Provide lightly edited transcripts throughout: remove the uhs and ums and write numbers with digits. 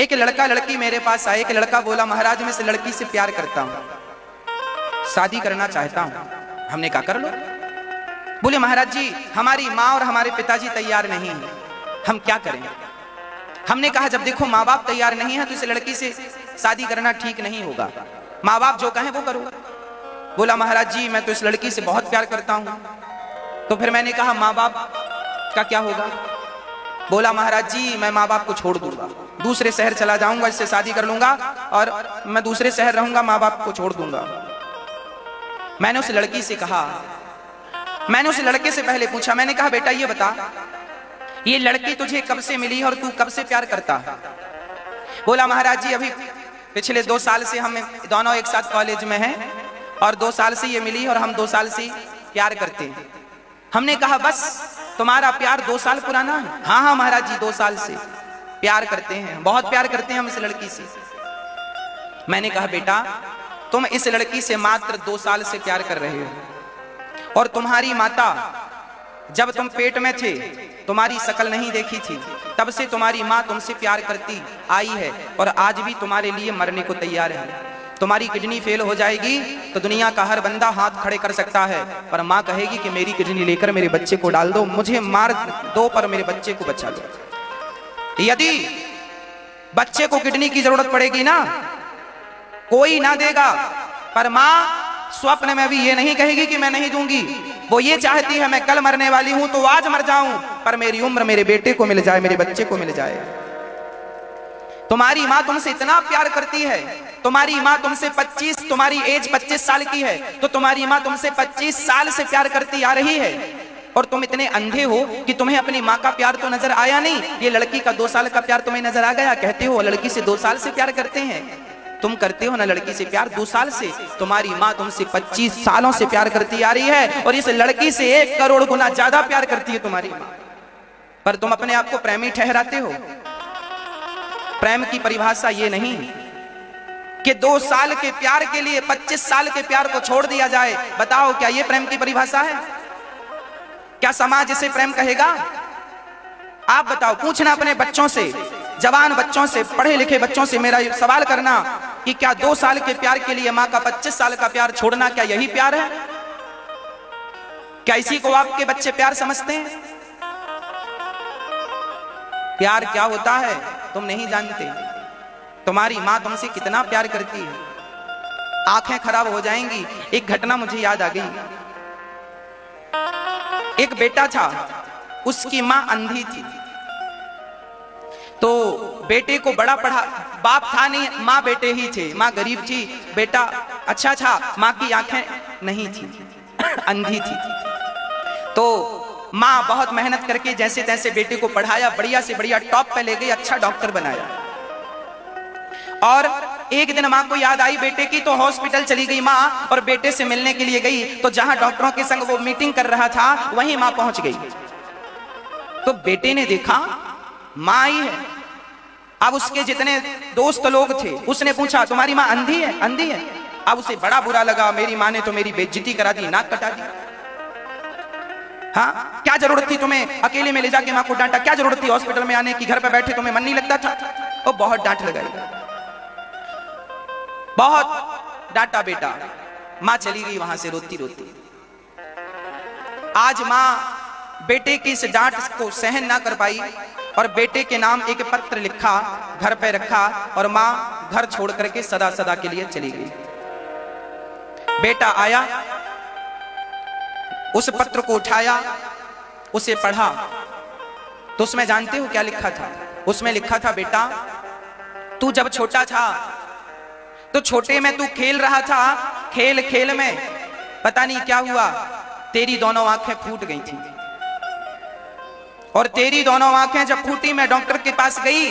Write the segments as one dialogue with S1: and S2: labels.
S1: एक लड़का लड़की मेरे पास आए। एक लड़का बोला, महाराज मैं इस लड़की से प्यार करता हूं, शादी करना चाहता हूं। हमने कहा कर लो। बोले महाराज जी हमारी माँ और हमारे पिताजी तैयार नहीं है, हम क्या करें? हमने कहा जब देखो माँ बाप तैयार नहीं है तो इस लड़की से शादी करना ठीक नहीं होगा, माँ बाप जो कहें वो करो। बोला महाराज जी मैं तो इस लड़की से बहुत प्यार करता हूं। तो फिर मैंने कहा माँ बाप का क्या होगा? बोला महाराज जी मैं माँ बाप को छोड़ दूंगा, दूसरे शहर चला जाऊंगा, इससे शादी कर लूंगा और मैं दूसरे शहर रहूंगा, माँ बाप को छोड़ दूंगा। मैंने उस लड़की से कहा, मैंने उस लड़के से पहले पूछा, मैंने कहा बेटा ये बता ये लड़की तुझे कब से मिली और तू कब से प्यार करता है? बोला महाराज जी अभी पिछले 2 साल से हम दोनों एक साथ कॉलेज में हैं और 2 साल से ये मिली और हम 2 साल से प्यार करते हैं। हमने कहा बस तुम्हारा प्यार 2 साल पुराना है? हाँ हाँ महाराज जी 2 साल से प्यार करते हैं, बहुत प्यार करते हैं हम इस लड़की से। मैंने कहा बेटा तुम इस लड़की से मात्र 2 साल से प्यार कर रहे हो और तुम्हारी माता जब तुम पेट में थे तुम्हारी शक्ल नहीं देखी थी, तब से तुम्हारी माँ तुमसे प्यार करती आई है और आज भी तुम्हारे लिए मरने को तैयार है। तुम्हारी किडनी फेल हो जाएगी तो दुनिया का हर बंदा हाथ खड़े कर सकता है, पर माँ कहेगी कि मेरी किडनी लेकर मेरे बच्चे को डाल दो, मुझे मार दो पर मेरे बच्चे को बचा लो। यदि बच्चे को किडनी की जरूरत पड़ेगी ना कोई ना देगा, पर माँ स्वप्न में भी ये नहीं कहेगी कि मैं नहीं दूंगी। वो ये चाहती है मैं कल मरने वाली हूं तो आज मर जाऊं, पर मेरी उम्र मेरे बेटे को मिल जाए, मेरे बच्चे को मिल जाए। तुम्हारी माँ तुमसे इतना प्यार करती है, तुम्हारी माँ तुमसे 25, तुम्हारी एज 25 साल की है तो तुम्हारी माँ तुमसे 25 साल से प्यार करती आ रही है और तुम इतने अंधे हो कि तुम्हें अपनी माँ का प्यार तो नजर आया नहीं, ये लड़की का 2 साल का प्यार तुम्हें नजर आ गया। कहते हो लड़की से 2 साल से प्यार करते हैं, तुम करते हो ना लड़की से प्यार 2 साल से, तुम्हारी माँ तुमसे 25 सालों से प्यार करती आ रही है और इस लड़की से 1 करोड़ गुना ज्यादा प्यार करती है तुम्हारी माँ, पर तुम अपने आप को प्रेमी ठहराते हो। प्रेम की परिभाषा ये नहीं कि 2 साल के प्यार के लिए 25 साल के प्यार को छोड़ दिया जाए। बताओ क्या ये प्रेम की परिभाषा है? क्या समाज इसे प्रेम कहेगा? आप बताओ, पूछना अपने बच्चों से, जवान बच्चों से, पढ़े लिखे बच्चों से मेरा सवाल करना कि क्या 2 साल के प्यार के लिए माँ का 25 साल का प्यार छोड़ना क्या यही प्यार है? क्या इसी को आपके बच्चे प्यार समझते हैं? प्यार क्या होता है तुम नहीं जानते। तुम्हारी माँ तुमसे कितना प्यार करती है, आंखें खराब हो जाएंगी। एक घटना मुझे याद आ गई। एक बेटा था, उसकी माँ अंधी थी, तो बेटे को बड़ा पढ़ा, बाप था नहीं, माँ बेटे ही थे। माँ गरीब थी, बेटा अच्छा था, माँ की आंखें नहीं थी, अंधी थी। तो माँ बहुत मेहनत करके जैसे तैसे बेटे को पढ़ाया, बढ़िया से बढ़िया टॉप पे ले गई, अच्छा डॉक्टर बनाया। और एक दिन माँ को याद आई बेटे की, तो हॉस्पिटल चली गई माँ और बेटे से मिलने के लिए गई। तो जहां डॉक्टरों के संग वो मीटिंग कर रहा था वहीं माँ पहुंच गई। तो बेटे ने देखा माँ आई है। अब उसके जितने दोस्त लोग थे उसने पूछा तुम्हारी माँ अंधी है? अंधी है। अब उसे बड़ा बुरा लगा, मेरी माँ ने तो मेरी बेइज्जती करा दी, नाक कटा दी। हाँ क्या जरूरत थी तुम्हें अकेले में ले जाके माँ को डांटा? क्या जरूरत थी हॉस्पिटल में आने की? घर पे बैठे तुम्हें मन नहीं लगता था? वो बहुत डांट लगाई, बहुत डांटा बेटा। माँ चली गई वहां से रोती रोती। आज माँ बेटे की इस डांट को सहन ना कर पाई और बेटे के नाम एक पत्र लिखा, घर पे रखा और माँ घर छोड़ करके सदा सदा के लिए चली गई। बेटा आया, उस पत्र को उठाया, उसे पढ़ा, तो उसमें जानते हो क्या लिखा था? उसमें लिखा था बेटा तू जब छोटा था तो छोटे में तू खेल रहा था, खेल खेल में पता नहीं क्या हुआ, तेरी दोनों आंखें फूट गई थी। और तेरी दोनों आंखें जब फूटी, मैं डॉक्टर के पास गई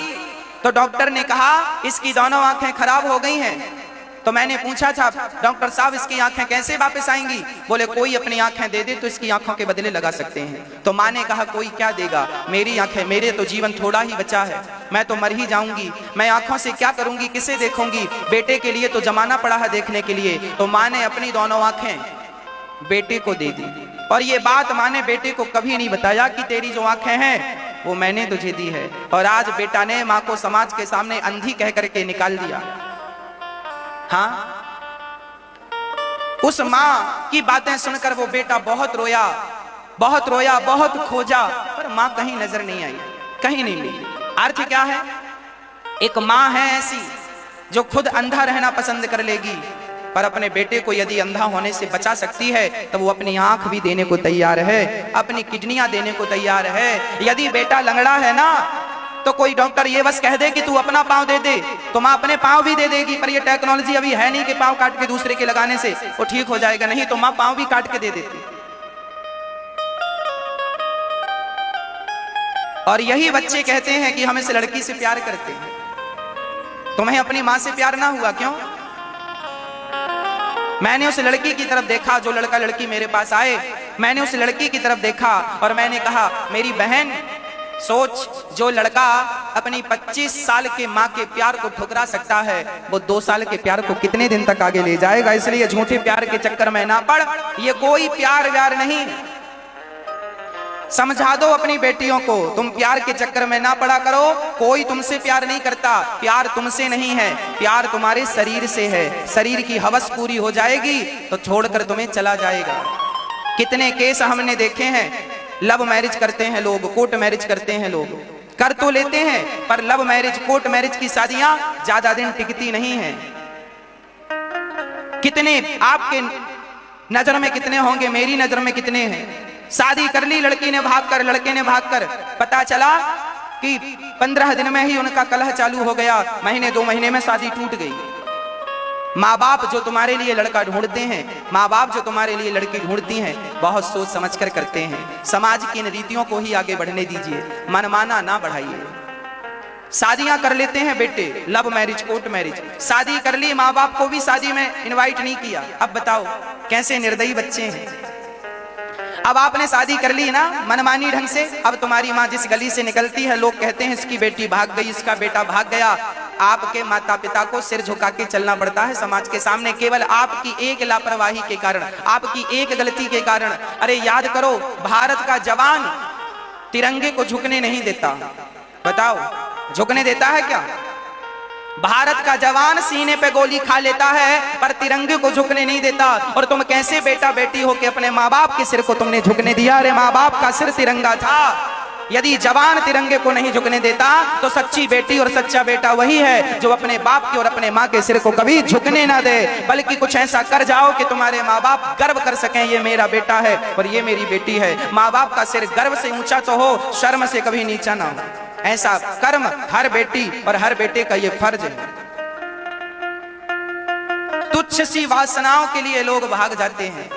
S1: तो डॉक्टर ने कहा इसकी दोनों आंखें खराब हो गई हैं। तो मैंने पूछा था डॉक्टर साहब इसकी आंखें कैसे वापस आएंगी? बोले कोई अपनी आंखें दे दे तो इसकी आंखों के बदले लगा सकते हैं। तो माँ ने कहा कोई क्या देगा, मेरी आंखें, मेरे तो जीवन थोड़ा ही बचा है, मैं तो मर ही जाऊंगी, मैं आंखों से क्या करूंगी, किसे देखूंगी? बेटे के लिए तो जमाना पड़ा है देखने के लिए। तो माँ ने अपनी दोनों आंखें बेटे को दे दी और ये बात माँ ने बेटे को कभी नहीं बताया कि तेरी जो आंखें हैं वो मैंने तुझे दी है। और आज बेटा ने माँ को समाज के सामने अंधी कह करके निकाल दिया। हाँ, उस माँ की बातें सुनकर वो बेटा बहुत रोया, बहुत रोया, बहुत खोजा, पर माँ कहीं नजर नहीं आई, कहीं नहीं मिली। अर्थ क्या है? एक माँ है ऐसी जो खुद अंधा रहना पसंद कर लेगी, पर अपने बेटे को यदि अंधा होने से बचा सकती है तो वो अपनी आंख भी देने को तैयार है, अपनी किडनियां देने को तैयार है। यदि बेटा लंगड़ा है ना, तो कोई डॉक्टर ये बस कह दे कि तू अपना पांव दे दे, तो माँ अपने पांव भी दे देगी। पर ये टेक्नोलॉजी अभी है नहीं कि पांव काट के दूसरे के लगाने से वो ठीक हो जाएगा, नहीं तो माँ पांव भी काट के दे देती। और यही बच्चे कहते हैं कि हम इस लड़की से प्यार करते हैं। तुम्हें अपनी माँ से प्यार ना हुआ क्यों? मैंने उस लड़की की तरफ देखा, जो लड़का लड़की मेरे पास आए, मैंने उस लड़की की तरफ देखा और मैंने कहा मेरी बहन सोच, जो लड़का अपनी 25 साल के माँ के प्यार को ठुकरा सकता है, वो 2 साल के प्यार को कितने दिन तक आगे ले जाएगा। इसलिए झूठे प्यार के चक्कर में ना पड़, ये कोई प्यार व्यार नहीं। समझा दो अपनी बेटियों को, तुम प्यार के चक्कर में ना पड़ा करो। कोई तुमसे प्यार नहीं करता, प्यार तुमसे नहीं है, प्यार तुम्हारे शरीर से है। शरीर की हवस पूरी हो जाएगी तो छोड़कर तुम्हें चला जाएगा। कितने केस हमने देखे हैं, लव मैरिज करते हैं लोग, कोर्ट मैरिज करते हैं लोग, कर तो लेते हैं, पर लव मैरिज कोर्ट मैरिज की शादियां ज्यादा दिन टिकती नहीं है। कितने आपके नजर में कितने होंगे, मेरी नजर में कितने हैं। शादी कर ली लड़की ने भागकर, लड़के ने भागकर, पता चला कि 15 दिन में ही उनका कलह चालू हो गया, महीने 2 महीने में शादी टूट गई। माँ बाप जो तुम्हारे लिए लड़का ढूंढते हैं, माँ बाप जो तुम्हारे लिए लड़की ढूंढती हैं, बहुत सोच समझकर करते हैं। समाज की इन रीतियों को ही आगे बढ़ने दीजिए, मनमाना ना बढ़ाइए। शादियां कर लेते हैं बेटे, लव मैरिज कोर्ट मैरिज, शादी कर ली, माँ बाप को भी शादी में इनवाइट नहीं किया। अब बताओ कैसे निर्दयी बच्चे हैं। अब आपने शादी कर ली ना मनमानी ढंग से, अब तुम्हारी माँ जिस गली से निकलती है लोग कहते हैं इसकी बेटी भाग गई, इसका बेटा भाग गया। आपके माता पिता को सिर झुका के चलना पड़ता है समाज के सामने, केवल आपकी एक लापरवाही के कारण, आपकी एक गलती के कारण। अरे याद करो, भारत का जवान तिरंगे को झुकने नहीं देता। बताओ झुकने देता है क्या? भारत का जवान सीने पे गोली खा लेता है पर तिरंगे को झुकने नहीं देता। और तुम कैसे बेटा बेटी हो के अपने माँ बाप के सिर को तुमने झुकने दिया? अरे माँ बाप का सिर तिरंगा था। यदि जवान तिरंगे को नहीं झुकने देता तो सच्ची बेटी और सच्चा बेटा वही है जो अपने बाप के और अपने माँ के सिर को कभी झुकने ना दे, बल्कि कुछ ऐसा कर जाओ कि तुम्हारे माँ बाप गर्व कर सकें, ये मेरा बेटा है और ये मेरी बेटी है। माँ बाप का सिर गर्व से ऊंचा तो हो, शर्म से कभी नीचा ना हो। ऐसा कर्म हर बेटी और हर बेटे का ये फर्ज है। तुच्छ सी वासनाओं के लिए लोग भाग जाते हैं।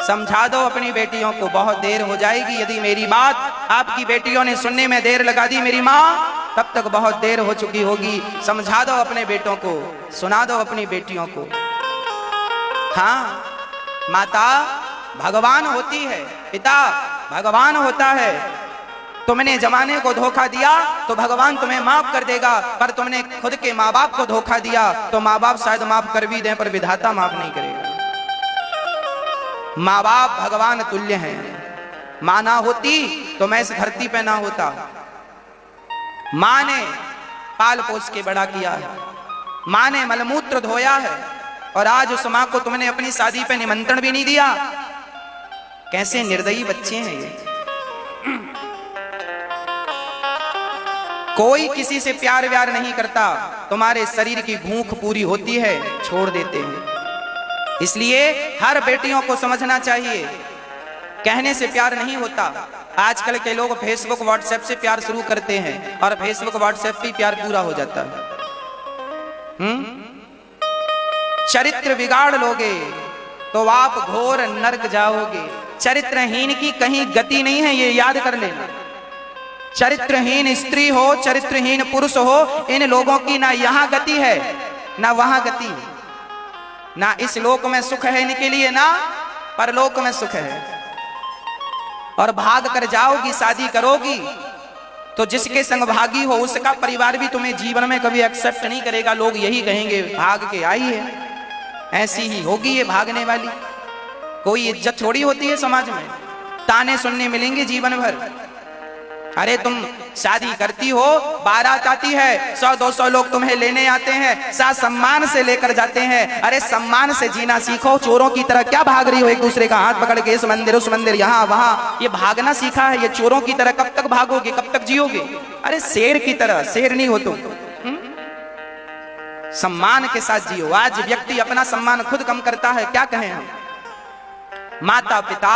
S1: समझा दो अपनी बेटियों को, बहुत देर हो जाएगी। यदि मेरी बात आपकी बेटियों ने सुनने में देर लगा दी मेरी माँ, तब तक बहुत देर हो चुकी होगी। समझा दो अपने बेटों को, सुना दो अपनी बेटियों को। हाँ, माता भगवान होती है, पिता भगवान होता है। तुमने जमाने को धोखा दिया तो भगवान तुम्हें माफ कर देगा, पर तुमने खुद के माँ बाप को धोखा दिया तो माँ बाप शायद माफ कर भी दें पर विधाता माफ नहीं करेगा। माँ बाप भगवान तुल्य हैं। माँ ना होती तो मैं इस धरती पे ना होता। माँ ने पाल पोस के बड़ा किया है, माँ ने मलमूत्र धोया है, और आज उस माँ को तुमने अपनी शादी पे निमंत्रण भी नहीं दिया। कैसे निर्दयी बच्चे हैं ये। कोई किसी से प्यार व्यार नहीं करता, तुम्हारे शरीर की भूख पूरी होती है छोड़ देते हैं। इसलिए हर बेटियों को समझना चाहिए, कहने से प्यार नहीं होता। आजकल के लोग फेसबुक व्हाट्सएप से प्यार शुरू करते हैं और फेसबुक व्हाट्सएप पे प्यार पूरा हो जाता है। चरित्र बिगाड़ लोगे तो आप घोर नरक जाओगे। चरित्रहीन की कहीं गति नहीं है, ये याद कर लेना। चरित्रहीन स्त्री हो, चरित्रहीन पुरुष हो, इन लोगों की ना यहाँ गति है ना वहां गति है। ना इस लोक में सुख है इनके लिए, ना परलोक में सुख है। और भाग कर जाओगी, शादी करोगी तो जिसके संग भागी हो उसका परिवार भी तुम्हें जीवन में कभी एक्सेप्ट नहीं करेगा। लोग यही कहेंगे भाग के आई है, ऐसी ही होगी ये भागने वाली। कोई इज्जत थोड़ी होती है समाज में, ताने सुनने मिलेंगे जीवन भर। अरे तुम शादी करती हो, बारात आती है, 100-200 लोग तुम्हें लेने आते हैं, साथ सम्मान से लेकर जाते हैं। अरे सम्मान से जीना सीखो, चोरों की तरह क्या भाग रही हो एक दूसरे का हाथ पकड़ के, इस मंदिर उस मंदिर यहाँ वहां। ये भागना सीखा है, ये चोरों की तरह कब तक भागोगे, कब तक जियोगे? अरे शेर की तरह, शेर नहीं हो तुम। सम्मान के साथ जियो। आज व्यक्ति अपना सम्मान खुद कम करता है, क्या कहें हम। माता पिता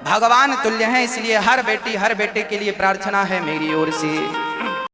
S1: भगवान तुल्य हैं, इसलिए हर बेटी हर बेटे के लिए प्रार्थना है मेरी ओर से।